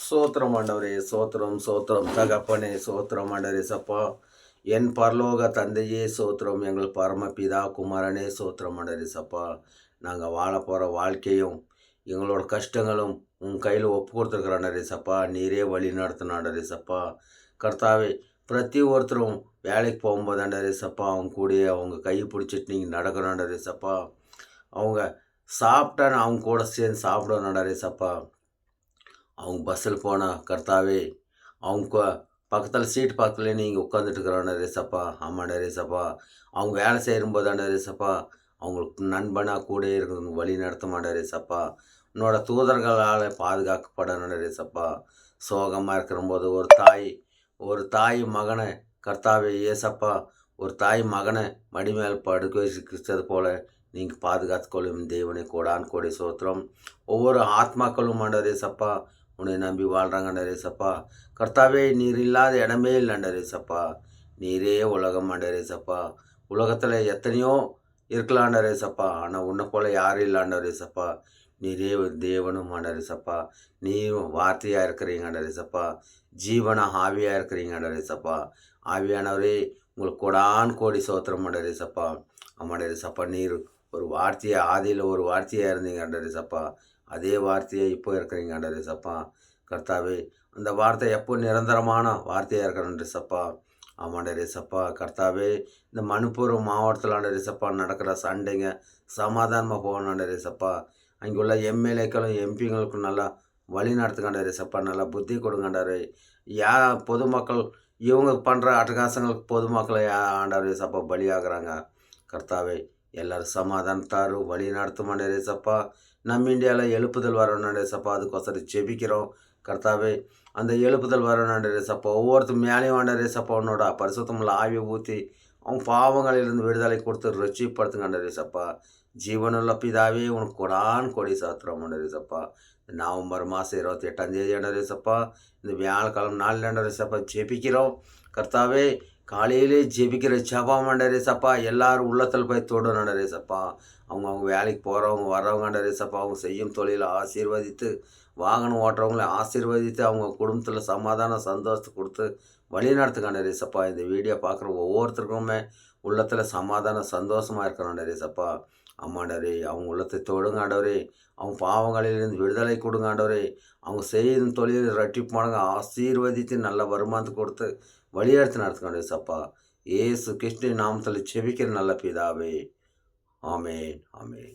சோத்திரம் ஆண்டவரே, சோத்திரம் சோத்திரம் தகப்பனே, சோத்திரம் ஆண்டவரே சப்பா. என் பரலோக தந்தையே சோத்திரம், எங்கள் பரமபிதா குமாரனே சோத்திரம் ஆண்டவரே சப்பா. நாங்கள் வாழ போகிற வாழ்க்கையும் எங்களோட கஷ்டங்களும் உன் கையில் ஒப்பு கொடுத்துருக்குறாண்டரே சப்பா. நீரே வழி நடத்தினாண்டரே சப்பா. கர்த்தாவே, பிரதி ஒருத்தரும் வேலைக்கு போகும்போது ஆண்டரே சப்பா, அவங்க கூடயே அவங்க கையை பிடிச்சிட்டு நீங்கள் நடக்கணுண்டரே சப்பா. அவங்க சாப்பிட்டான்னு அவங்க கூட சேர்ந்து சாப்பிடணுண்டரே சப்பா. அவங்க பஸ்ஸில் போனால் கர்த்தாவே, அவங்க பக்கத்தில் சீட்டு பக்கத்துலேயே நீங்கள் உட்காந்துட்டு இருக்கிறாண்ட ரேசப்பா. ஆமாண்ட ரேசப்பா. அவங்க வேலை செய்யும்போதாண்ட ரேசப்பா, அவங்களுக்கு நண்பனாக கூட இருக்கிறவங்க வழி நடத்த மாட்டா ரேசப்பா. உன்னோட தூதர்களால் பாதுகாக்கப்படணும் ரேசப்பா. சோகமாக இருக்கிறபோது ஒரு தாய் மகனை கர்த்தாவே ஏசப்பா, ஒரு தாய் மகனை மடி மேல் படுக்க வச்சுக்கிறது போல நீங்கள் பாதுகாத்து கொள்ளும் தேவனை கோடான் கோடி சோத்திரம். ஒவ்வொரு ஆத்மாக்களும் ஆண்டவரே சப்பா உன்னை நம்பி வாழ்கிறாங்க சப்பா. கர்த்தாவே, நீர் இல்லாத இடமே இல்லைண்டரே சப்பா. நீரே உலகம் ஆண்டரே சப்பா. உலகத்தில் எத்தனையோ இருக்கலாண்டரே சப்பா, ஆனால் உன்னை போல் யாரும் இல்லாண்டரே சப்பா. நீரே தேவனும் ஆண்டரே சப்பா. நீயும் வார்த்தையாக இருக்கிறீங்க ஆண்டரே சப்பா. ஜீவனாக ஆவியாக இருக்கிறீங்க ஆண்டரே சப்பா. ஆவியானவரே, உங்களுக்கு கோடான் கோடி சோத்திரம் ஆண்டரே சப்பா. ஆமாண்டரே சப்பா. நீர் ஒரு வார்த்தையை ஆதியில் ஒரு வார்த்தையாக இருந்தீங்க ஆண்டரே சப்பா. அதே வார்த்தையை இப்போ இருக்கிறீங்க ஆண்டரே சப்பா. கர்த்தாவே, அந்த வார்த்தை எப்போ நிரந்தரமான வார்த்தையாக இருக்கிற சப்பா. ஆமாண்டரே சப்பா. கர்த்தாவே, இந்த மணிப்பூர் மாவட்டத்தில் ஆண்டரே சப்பா நடக்கிற சண்டைங்க சமாதானமாக போகணுண்டரே சப்பா. அங்கே உள்ள எம்எல்ஏக்களும் எம்பிங்களுக்கும் நல்லா வழி நடத்துக்காண்டரே சப்பா. நல்லா புத்தி கொடுங்கண்டாரு. பொதுமக்கள் இவங்க பண்ணுற அட்டகாசங்களுக்கு பொதுமக்களை ஆண்டவரே சப்பா பலியாகிறாங்க. கர்த்தாவே, எல்லோரும் சமாதானத்தாரு வழி நடத்துமாண்டரே சப்பா. நம்ம இந்தியாவில் எழுப்புதல் வரணுண்டே சப்பா. அதுக்கோசரம் ஜெபிக்கிறோம் கர்த்தாவே. அந்த எழுப்புதல் வரணுண்டே சப்பா. ஒவ்வொருத்தரும் மேலேயும் ஆண்டரே சப்பா உன்னோட பரிசுத்தமில்ல ஆவியை ஊற்றி அவங்க பாவங்களிலிருந்து விடுதலை கொடுத்து ரட்சிப்படுத்துங்கண்டரே சப்பா. ஜீவனுள்ள பிதாவே, உனக்கு கொடான் கொடி சாத்திரம் ஆண்டரே சப்பா. நவம்பர் மாதம் 28 ஆண்டரே சப்பா, இந்த வியாழக்கிழமை நாளில் ஆண்டரே சப்பா ஜெபிக்கிறோம் கர்த்தாவே. காலையிலே ஜெபிக்கிற ஜபம் ஆண்டரே சப்பா எல்லாரும் உள்ளத்தில் போய் தொடும் ஆண்டரே சப்பா. அவங்க வேலைக்கு போகிறவங்க வர்றவங்க ஆண்டரே சப்பா, அவங்க செய்யும் தொழிலை ஆசீர்வதித்து, வாகனம் ஓட்டுறவங்கள ஆசீர்வதித்து, அவங்க குடும்பத்தில் சமாதானம் சந்தோஷத்தை கொடுத்து வழி நடத்துக்காண்டரே சப்பா. இந்த வீடியோ பார்க்குற ஒவ்வொருத்தருக்குமே உள்ளத்தில் சமாதானம் சந்தோஷமாக இருக்கிறாண்டரே சப்பா. ஆமாண்டரே, அவங்க உள்ளத்தை தொடுங்க ஆண்டவரே. அவங்க பாவங்களிலிருந்து விடுதலை கொடுங்க ஆண்டவரே. அவங்க செய்யும் தொழில் ரெட்டிப்பானுங்க ஆசீர்வதித்து நல்ல வருமானத்தை கொடுத்து வழியெடுத்து நடத்துக்காண்டே சப்பா. ஏசு கிறிஸ்துவின் நாமத்தில் செபிக்கிற நல்ல பிதாவே. ஆமேன் ஆமேன்.